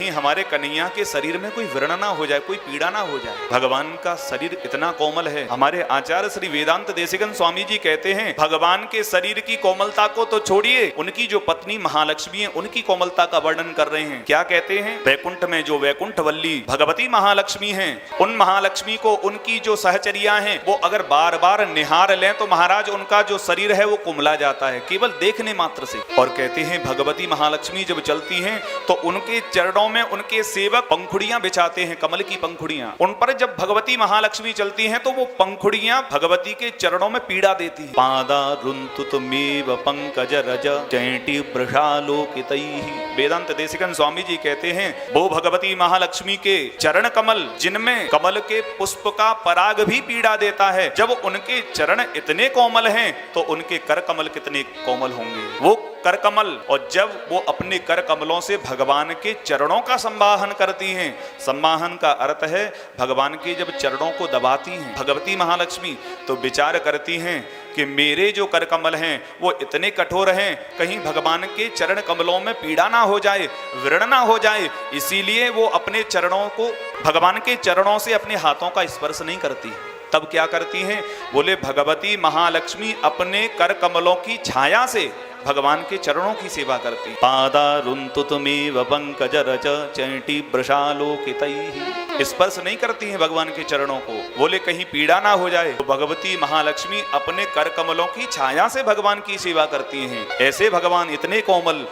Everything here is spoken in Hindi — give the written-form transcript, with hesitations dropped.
कहीं हमारे कन्हैया के शरीर में कोई व्रण ना हो जाए, कोई पीड़ा ना हो जाए। भगवान का शरीर इतना कोमल है। हमारे आचार्य श्री वेदांत देशिकन स्वामी जी कहते हैं, भगवान के शरीर की कोमलता को तो छोड़िए, उनकी जो पत्नी महालक्ष्मी है उनकी कोमलता का वर्णन कर रहे हैं। क्या कहते हैं, वैकुंठ में जो वैकुंठवल्ली भगवती महालक्ष्मी हैं, उन महालक्ष्मी को उनकी जो सहचर्या हैं वो अगर बार बार निहार लें तो महाराज उनका जो शरीर है वो कुमला जाता है केवल देखने मात्र से। और कहते हैं भगवती महालक्ष्मी जब चलती हैं तो उनके चरणों में उनके सेवक पंखुड़ियां बिछाते हैं, कमल की पंखुड़ियां। उन पर जब भगवती महालक्ष्मी चलती हैं तो वो पंखुड़ियां भगवती के चरणों में पीड़ा देती हैं। पादा रुंतुतमेव पंकज रज चैटी वृषालोकितैः। वेदांत देशिकन स्वामी जी कहते हैं वो भगवती महालक्ष्मी के चरण कमल जिनमें कमल के पुष्प का पराग भी पीड़ा देता है, जब उनके चरण इतने कोमल हैं तो उनके कर कमल कितने कोमल होंगे। वो कर कमल, और जब वो अपने कर कमलों से भगवान के चरणों का संवाहन करती हैं, संवाहन का अर्थ है भगवान के जब चरणों को दबाती हैं भगवती महालक्ष्मी तो विचार करती हैं कि मेरे जो कर कमल हैं वो इतने कठोर हैं, कहीं भगवान के चरण कमलों में पीड़ा ना हो जाए, व्रण ना हो जाए, इसीलिए वो अपने चरणों को, भगवान के चरणों से अपने हाथों का स्पर्श नहीं करती। तब क्या करती हैं, बोले भगवती महालक्ष्मी अपने कर कमलों की छाया से भगवान के चरणों की सेवा करती। पादारुंतुतमेव पंकज रज चैटी वृषालोकितैः। स्पर्श नहीं करती हैं भगवान के चरणों को, बोले कहीं पीड़ा ना हो जाए। तो भगवती महालक्ष्मी अपने कर कमलों की छाया से भगवान की सेवा करती हैं। ऐसे भगवान इतने कोमल,